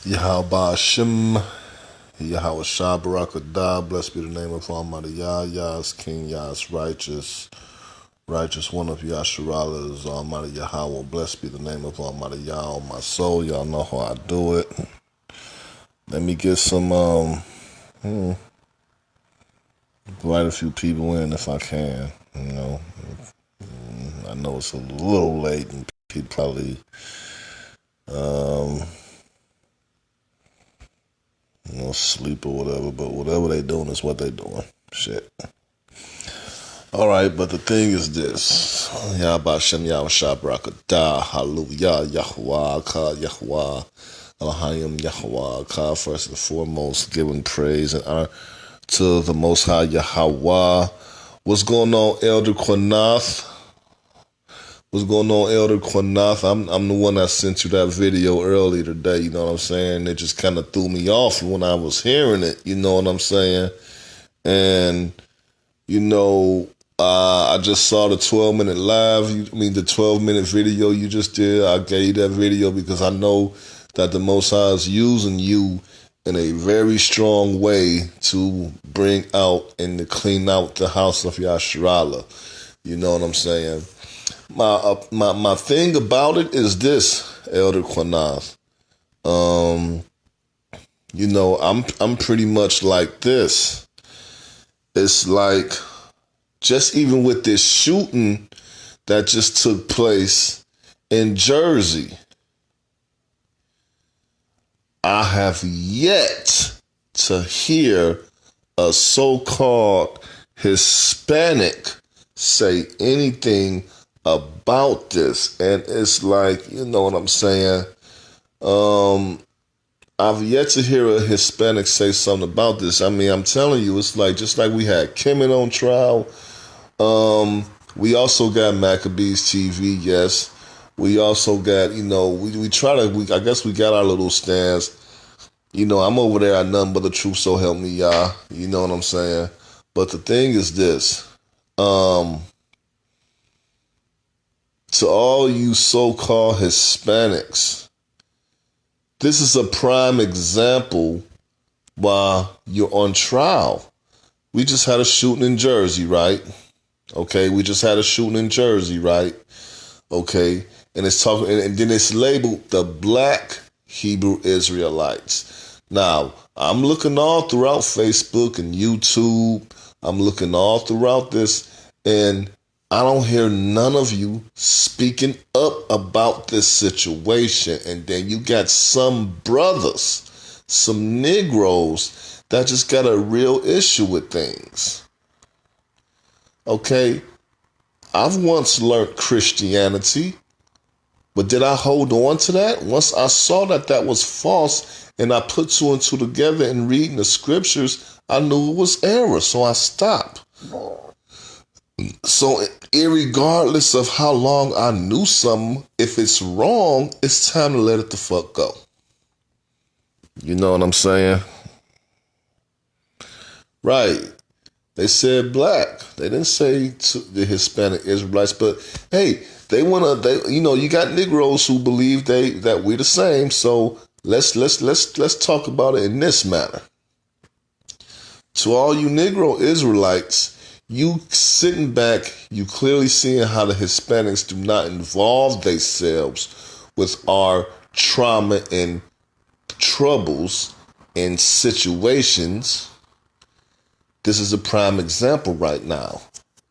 Yahawashi Yahawashi, blessed be the name of Almighty Yah. Yah is King, Yah is righteous. Righteous one of Yasharala is Almighty Yahweh. Blessed be the name of Almighty Yah. My soul, y'all know how I do it. Let me get some, invite a few people in if I can. I know it's a little late and people probably, sleep or whatever, but whatever they doing is what they doing. Shit. All right, but the thing is this. Yahbashem Yahawashi Barakatah, Hallelujah, Yahuwah, Yahuwah, Alayah, Yahuwah. First and foremost, giving praise and honor to the Most High Yahweh. What's going on, Elder Qanath? What's going on, Elder Qanath? I'm the one that sent you that video earlier today, you know what I'm saying? It just kind of threw me off when I was hearing it, you know what I'm saying? And, I just saw the 12-minute the 12-minute video you just did. I gave you that video because I know that the Most High is using you in a very strong way to bring out and to clean out the house of Yasharala. You know what I'm saying? My thing about it is this, Elder Qanath. I'm pretty much like this. It's like, just even with this shooting that just took place in Jersey, I have yet to hear a so-called Hispanic say anything about this. And it's like, you know what I'm saying? I've yet to hear a Hispanic say something about this. I mean, I'm telling you, it's like, just like we had Kimmon on trial. We also got Maccabees TV, yes. We also got, I guess we got our little stands. I'm over there at nothing but the truth, so help me, Yah. You know what I'm saying? But the thing is this. To all you so-called Hispanics, this is a prime example while you're on trial. We just had a shooting in Jersey, right? Okay, we just had a shooting in Jersey, right? Okay, and it's talking, and then it's labeled the Black Hebrew Israelites. Now, I'm looking all throughout Facebook and YouTube. I'm looking all throughout this, and I don't hear none of you speaking up about this situation. And then you got some brothers, some Negroes that just got a real issue with things. Okay, I've once learned Christianity, but did I hold on to that? Once I saw that that was false and I put two and two together and reading the scriptures, I knew it was error, so I stopped. So irregardless of how long I knew something, if it's wrong, it's time to let it the fuck go. You know what I'm saying? Right. They said black. They didn't say to the Hispanic Israelites, but hey, you got Negroes who believe that we're the same. So let's talk about it in this manner. To all you Negro Israelites, you sitting back, you clearly seeing how the Hispanics do not involve themselves with our trauma and troubles and situations. This is a prime example right now.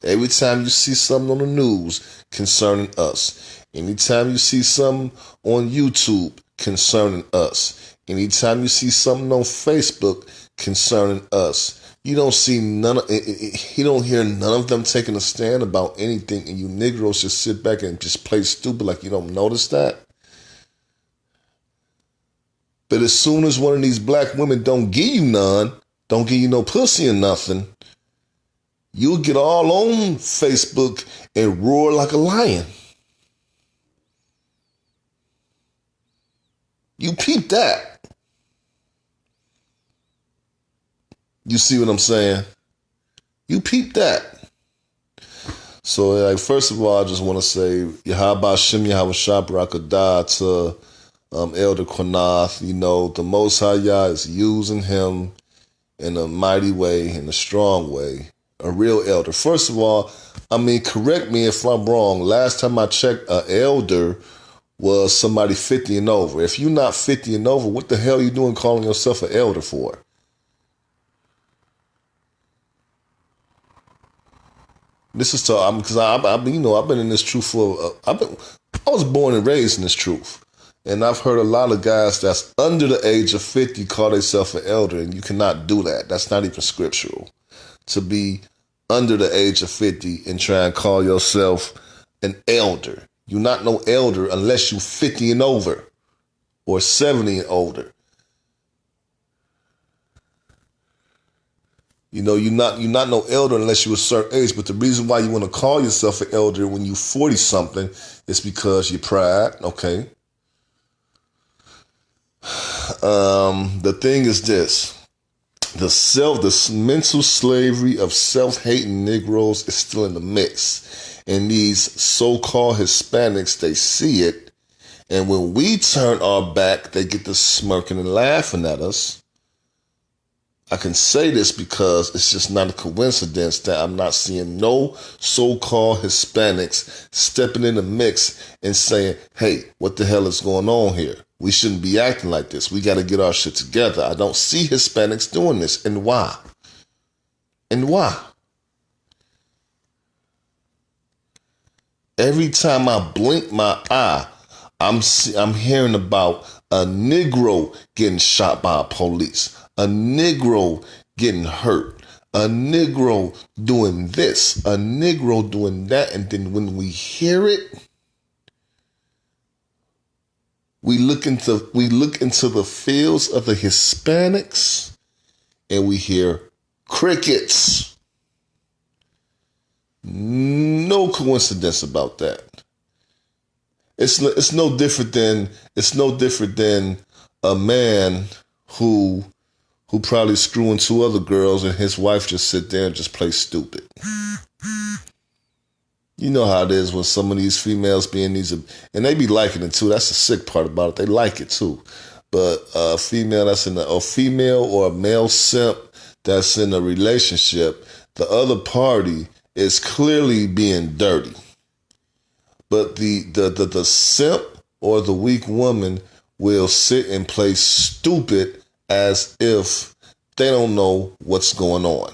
Every time you see something on the news concerning us, anytime you see something on YouTube concerning us, anytime you see something on Facebook concerning us, you don't see you don't hear none of them taking a stand about anything, and you Negroes just sit back and just play stupid like you don't notice that. But as soon as one of these black women don't give you none, don't give you no pussy or nothing, you'll get all on Facebook and roar like a lion. You peep that. You see what I'm saying? You peep that. So, first of all, I just want to say, Yahawashi Yahawashi Barakatah to Elder Qanath. The Most High Yah is using him in a mighty way, in a strong way. A real elder. First of all, correct me if I'm wrong. Last time I checked, an elder was somebody 50 and over. If you're not 50 and over, what the hell are you doing calling yourself an elder for? This is because I've been in this truth I was born and raised in this truth, and I've heard a lot of guys that's under the age of 50 call themselves an elder, and you cannot do that. That's not even scriptural. To be under the age of 50 and try and call yourself an elder. You're not no elder unless you're 50 and over or 70 and older. You're not no elder unless you're a certain age. But the reason why you want to call yourself an elder when you're 40 something is because you're pride. Okay. The thing is this: the mental slavery of self-hating Negroes is still in the mix, and these so-called Hispanics, they see it, and when we turn our back, they get to smirking and laughing at us. I can say this because it's just not a coincidence that I'm not seeing no so-called Hispanics stepping in the mix and saying, hey, what the hell is going on here? We shouldn't be acting like this. We got to get our shit together. I don't see Hispanics doing this. And why? And why? Every time I blink my eye, I'm hearing about a Negro getting shot by police. A Negro getting hurt, a Negro doing this, a Negro doing that, and then when we hear it, we look into the fields of the Hispanics, and we hear crickets. No coincidence about that. It's no different than a man who probably screwing two other girls and his wife just sit there and just play stupid. You know how it is when some of these females be in these, and they be liking it too. That's the sick part about it. They like it too. But a female or a male simp that's in a relationship, the other party is clearly being dirty. But the simp or the weak woman will sit and play stupid as if they don't know what's going on,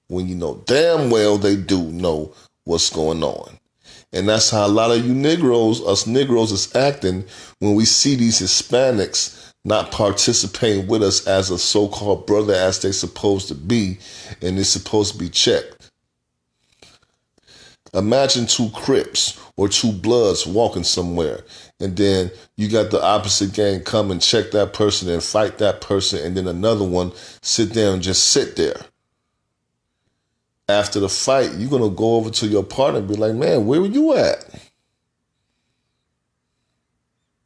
when you know damn well they do know what's going on. And that's how a lot of us Negroes is acting when we see these Hispanics not participating with us as a so-called brother as they're supposed to be, and they're supposed to be checked. Imagine two Crips or two Bloods walking somewhere, and then you got the opposite gang come and check that person and fight that person, and then another one sit there and just sit there. After the fight, you're going to go over to your partner and be like, man, where were you at?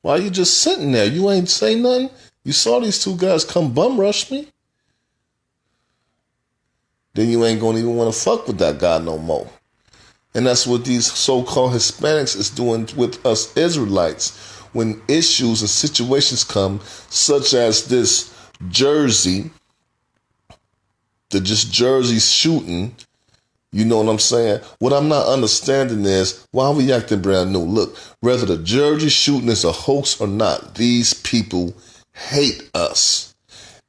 Why are you just sitting there? You ain't say nothing? You saw these two guys come bum rush me? Then you ain't going to even want to fuck with that guy no more. And that's what these so-called Hispanics is doing with us Israelites. When issues and situations come, such as this Jersey shooting, you know what I'm saying? What I'm not understanding is, why are we acting brand new? Look, whether the Jersey shooting is a hoax or not, these people hate us.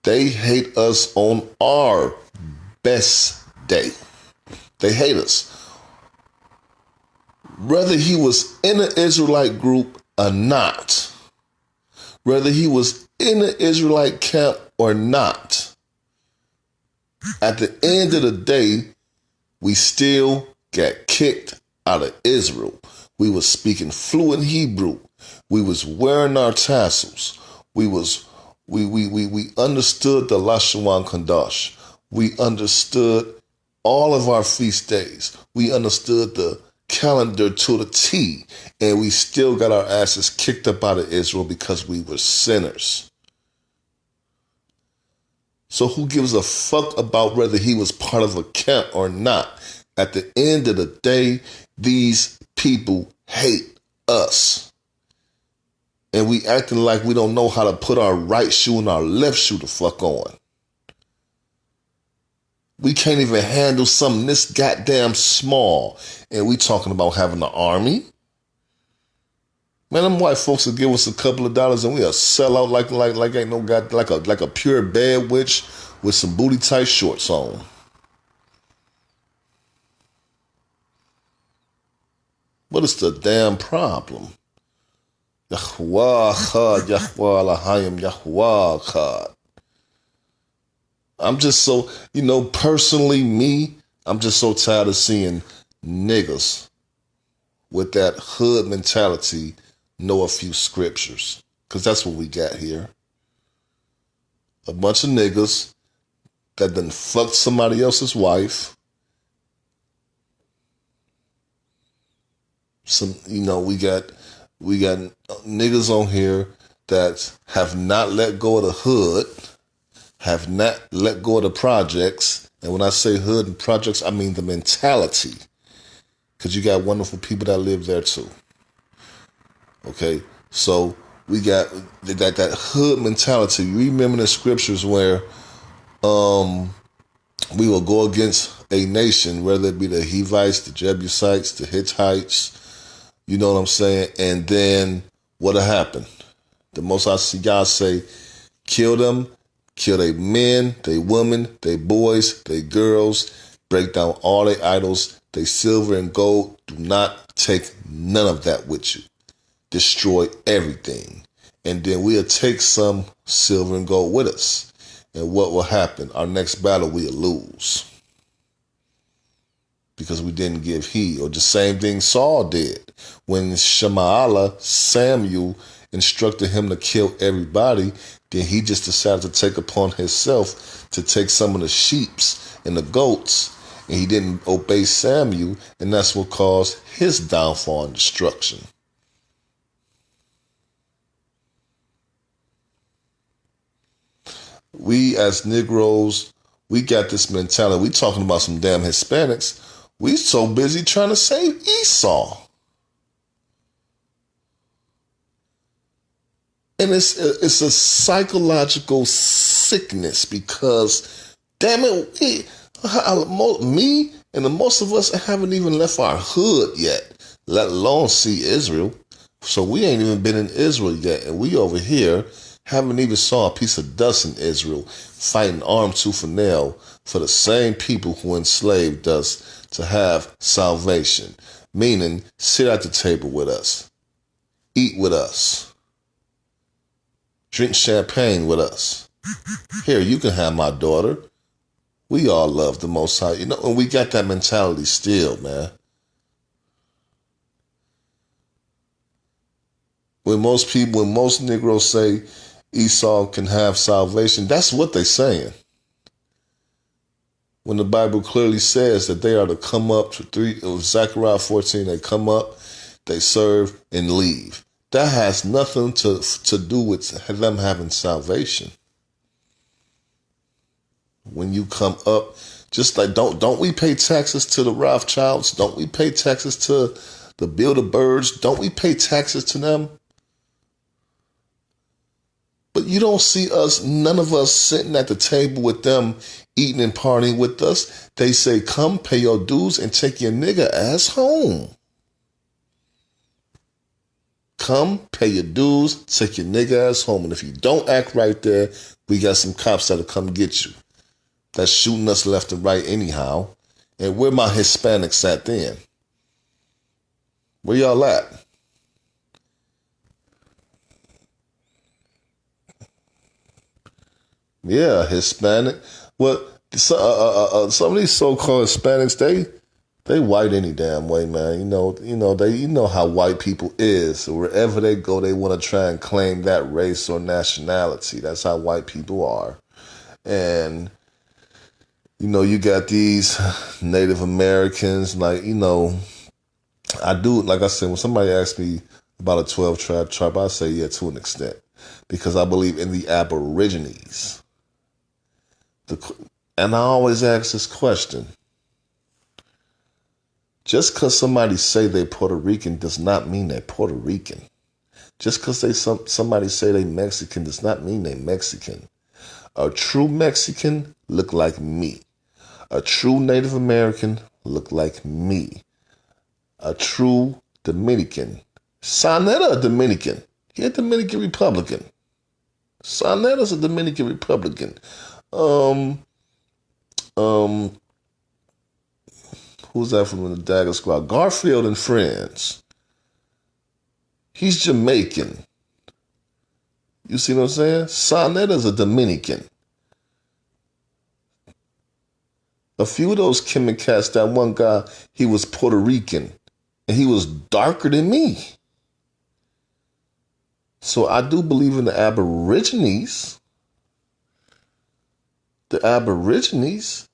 They hate us on our best day. They hate us. Whether he was in an Israelite group or not, whether he was in an Israelite camp or not, at the end of the day, we still got kicked out of Israel. We was speaking fluent Hebrew. We was wearing our tassels. We understood the Lashawan Kandash. We understood all of our feast days. We understood the calendar to the T, and we still got our asses kicked up out of Israel because we were sinners. So who gives a fuck about whether he was part of a camp or not? At the end of the day, these people hate us. And we acting like we don't know how to put our right shoe and our left shoe the fuck on. We can't even handle something this goddamn small. And we talking about having an army? Man, them white folks will give us a couple of dollars and we'll sell out like ain't no god, like a pure bad witch with some booty tight shorts on. What is the damn problem? Yahuwah, Yahuwah, Lahayim, Yahuwah. I'm just so, personally, I'm just so tired of seeing niggas with that hood mentality know a few scriptures. Because that's what we got here. A bunch of niggas that done fucked somebody else's wife. We got niggas on here that have not let go of the hood, have not let go of the projects. And when I say hood and projects, I mean the mentality. Because you got wonderful people that live there too. Okay? So they got that hood mentality. You remember the scriptures where we will go against a nation, whether it be the Hivites, the Jebusites, the Hittites, you know what I'm saying? And then what'll happen? The Most High see God say, kill them, kill their men, their women, their boys, their girls, break down all their idols, their silver and gold. Do not take none of that with you. Destroy everything. And then we'll take some silver and gold with us. And what will happen? Our next battle we'll lose. Because we didn't give heed. Or the same thing Saul did. When Samuel instructed him to kill everybody, then he just decided to take upon himself to take some of the sheeps and the goats, and he didn't obey Samuel, and that's what caused his downfall and destruction. We as Negroes, we got this mentality. We talking about some damn Hispanics. We so busy trying to save Esau. And it's a psychological sickness because, damn it, me and the most of us haven't even left our hood yet, let alone see Israel. So we ain't even been in Israel yet. And we over here haven't even saw a piece of dust in Israel fighting arm tooth and nail for the same people who enslaved us to have salvation. Meaning, sit at the table with us. Eat with us. Drink champagne with us. Here, you can have my daughter. We all love the Most High. And we got that mentality still, man. When most Negroes say Esau can have salvation, that's what they're saying. When the Bible clearly says that they are to come up to Zechariah 14, they come up, they serve, and leave. That has nothing to do with them having salvation. When you come up, just like don't we pay taxes to the Rothschilds? Don't we pay taxes to the Bilderbergs? Don't we pay taxes to them? But you don't see us, none of us sitting at the table with them, eating and partying with us. They say, come pay your dues and take your nigga ass home. Come pay your dues, take your nigga ass home. And if you don't act right there, we got some cops that'll come get you. That's shooting us left and right anyhow. And where my Hispanics at then? Where y'all at? Yeah, Hispanic. Well, some of these so-called Hispanics, they white any damn way, man. You know how white people is. So wherever they go, they want to try and claim that race or nationality. That's how white people are. And you got these Native Americans, I do, like I said, when somebody asks me about a 12 tribe, I say yeah, to an extent, because I believe in the Aborigines. And I always ask this question. Just because somebody say they're Puerto Rican does not mean they're Puerto Rican. Just because somebody say they Mexican does not mean they Mexican. A true Mexican look like me. A true Native American look like me. A true Dominican. Sonetta a Dominican. He a Dominican Republican. Sonetta's a Dominican Republican. Who's that from the Dagger Squad? Garfield and Friends. He's Jamaican. You see what I'm saying? Sonetta's a Dominican. A few of those Kim and cats, that one guy, he was Puerto Rican. And he was darker than me. So I do believe in the Aborigines. The Aborigines.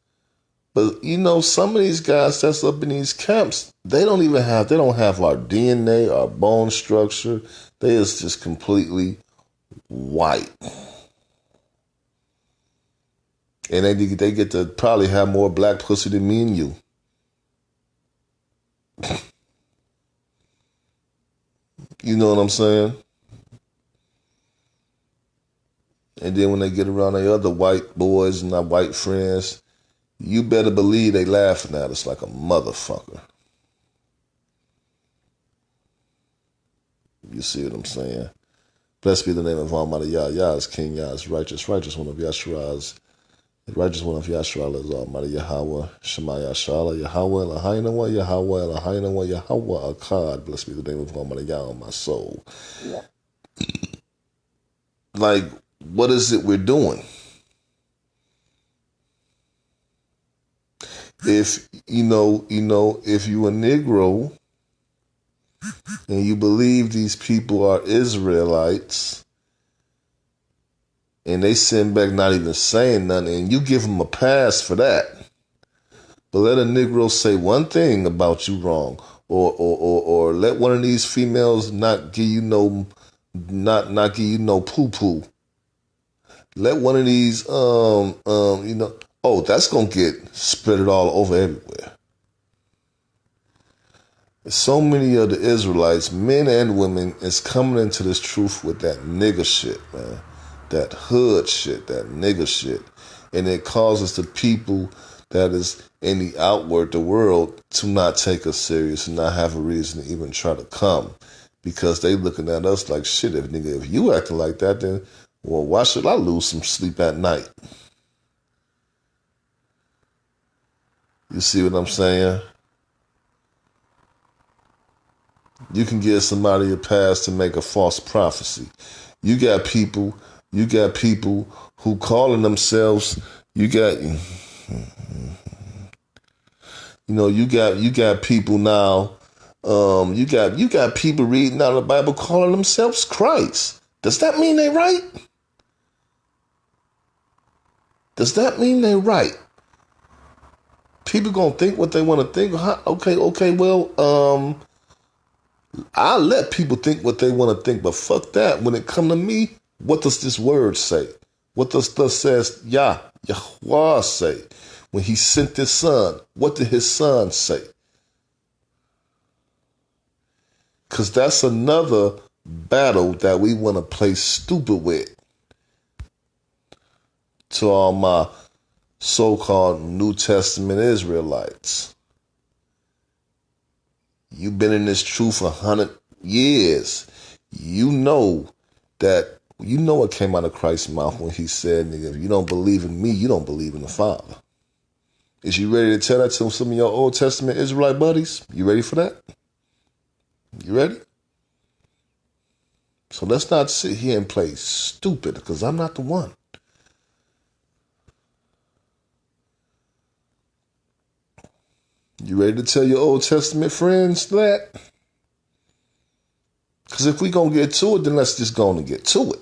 But you know, some of these guys that's up in these camps, they don't have our DNA, our bone structure. They is just completely white. And they get to probably have more black pussy than me and you. You know what I'm saying? And then when they get around their other white boys and our white friends, you better believe they laughing at us like a motherfucker. You see what I'm saying? Blessed be the name of Almighty Yah. Yah is King. Yah is righteous. Righteous one of Yahshua. The righteous one of Yahshua is Almighty Yahweh. Shema Yahshala. Yahweh Eloheinu wa Yahweh Eloheinu wa Yahweh Akkad. Blessed be the name of Almighty Yah on my soul. Yeah. Like, what is it we're doing? If if you a Negro and you believe these people are Israelites and they send back not even saying nothing, and you give them a pass for that, but let a Negro say one thing about you wrong, or let one of these females not give you no poo-poo. Let one of these that's gonna get spread all over everywhere. So many of the Israelites, men and women, is coming into this truth with that nigger shit, man. That hood shit, that nigger shit. And it causes the people that is in the the world, to not take us serious and not have a reason to even try to come. Because they looking at us like, shit, if you acting like that, then, well, why should I lose some sleep at night? You see what I'm saying? You can give somebody a pass to make a false prophecy. You got people who calling themselves, you got people now, you got people reading out of the Bible calling themselves Christ. Does that mean they right? Does that mean they right? People gonna think what they want to think. Okay, well, I'll let people think what they want to think, but fuck that. When it come to me, what does this word say? What does thus says Yahweh say? When he sent his son, what did his son say? Because that's another battle that we want to play stupid with. To all my so-called New Testament Israelites. You've been in this truth 100 years. You know what came out of Christ's mouth when he said, nigga, if you don't believe in me, you don't believe in the Father. Is you ready to tell that to some of your Old Testament Israelite buddies? You ready for that? You ready? So let's not sit here and play stupid, because I'm not the one. You ready to tell your Old Testament friends that? Because if we going to get to it, then let's just go on and get to it.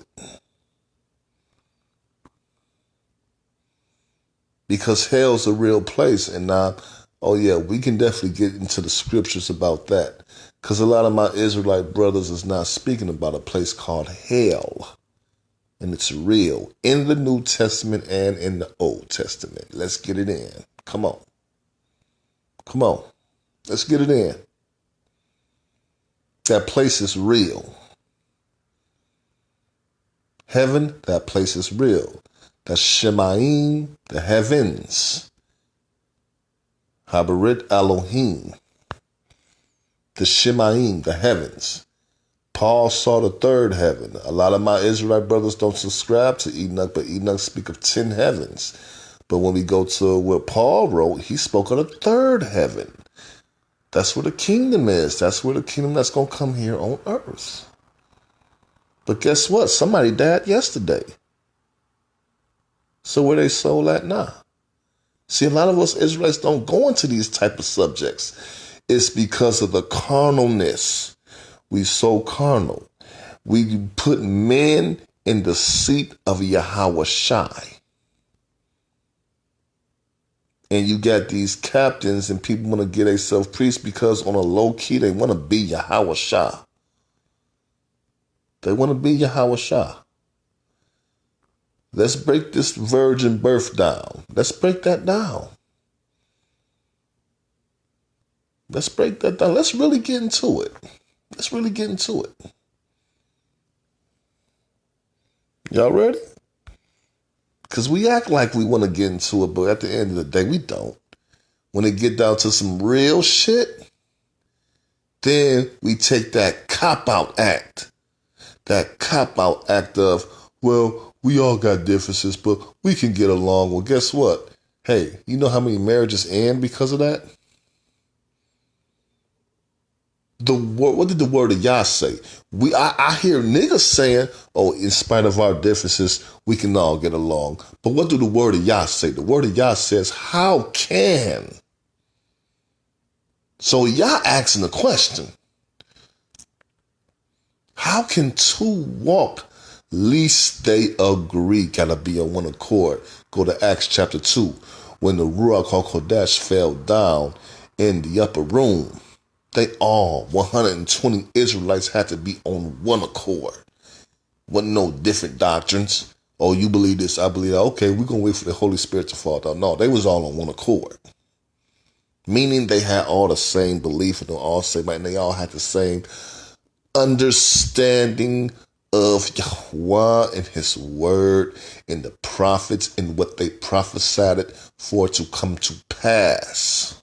Because hell's a real place. And now, we can definitely get into the scriptures about that. Because a lot of my Israelite brothers is not speaking about a place called hell. And it's real. In the New Testament and in the Old Testament. Let's get it in. Come on. Come on, let's get it in. That place is real. Heaven, that place is real. That's Shemaim, the heavens. Habarit Elohim, the Shemaim, the heavens. Paul saw the third heaven. A lot of my Israelite brothers don't subscribe to Enoch, but Enoch speak of 10 heavens. But when we go to what Paul wrote, he spoke of the third heaven. That's where the kingdom is. That's where the kingdom that's going to come here on earth. But guess what? Somebody died yesterday. So where they soul at now? See, a lot of us Israelites don't go into these type of subjects. It's because of the carnalness. We so carnal. We put men in the seat of Yahawashi. And you got these captains and people want to get themselves priests because on a low key they want to be Yahawashi. They want to be Yahawashi. Let's break this virgin birth down. Let's break that down. Let's break that down. Let's really get into it. Let's really get into it. Y'all ready? Because we act like we want to get into it, but at the end of the day, we don't. When it get down to some real shit, then we take that cop-out act. That cop-out act of, well, we all got differences, but we can get along. Well, guess what? Hey, you know how many marriages end because of that? What did the word of Yah say? I hear niggas saying, oh, in spite of our differences, we can all get along. But what do the word of Yah say? The word of Yah says, how can? So Yah asking the question, how can two walk least they agree? Gotta be on one accord. Go to Acts chapter 2, when the Ruach HaKodesh fell down in the upper room. They all, 120 Israelites, had to be on one accord. Wasn't no different doctrines. Oh, you believe this, I believe that. Okay, we're going to wait for the Holy Spirit to fall down. No, they was all on one accord. Meaning they had all the same belief and they all had the same understanding of Yahweh and his word and the prophets and what they prophesied it for it to come to pass.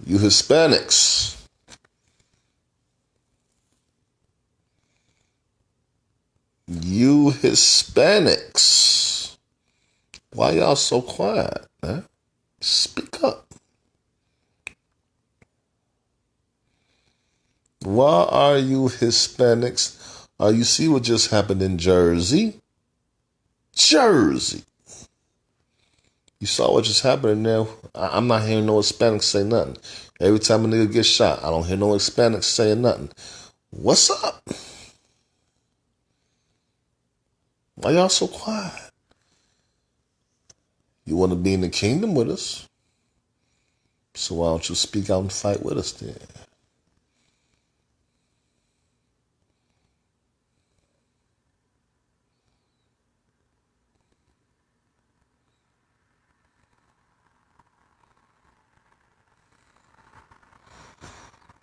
You Hispanics, why y'all so quiet, man? Speak up. Why are you Hispanics? You see what just happened in Jersey? Jersey. You saw what just happened there. I'm not hearing no Hispanics say nothing. Every time a nigga gets shot, I don't hear no Hispanics saying nothing. What's up? Why y'all so quiet? You want to be in the kingdom with us? So why don't you speak out and fight with us then?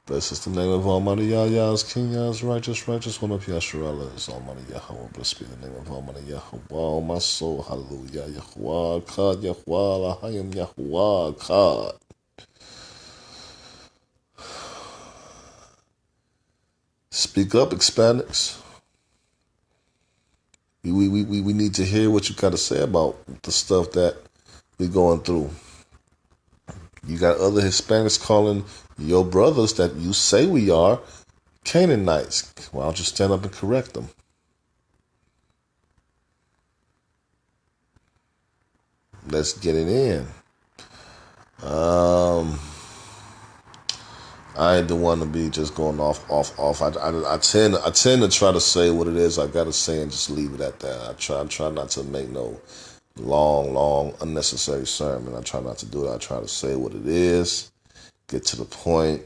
Blessed is the name of Almighty Yah, Yah's King, Yah's righteous, one of Yasharallah is Almighty Yahweh. Blessed be the name of Almighty Yahweh. Oh, my soul, hallelujah. Yahweh, God, Yahweh, Lahayim, Yahweh, God. Speak up, Hispanics. We need to hear what you got to say about the stuff that we're going through. You got other Hispanics calling your brothers that you say we are Canaanites. Why don't you stand up and correct them? Let's get it in. I ain't the one to be just going off. I tend to try to say what it is I gotta say and just leave it at that. I try not to make no long, unnecessary sermon. I try not to do it. I try to say what it is, get to the point,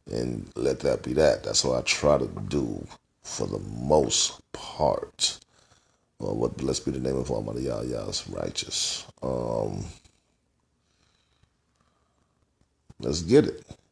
and let that be that. That's what I try to do for the most part. Well, blessed be the name of Almighty Yah, Yah's righteous. Let's get it.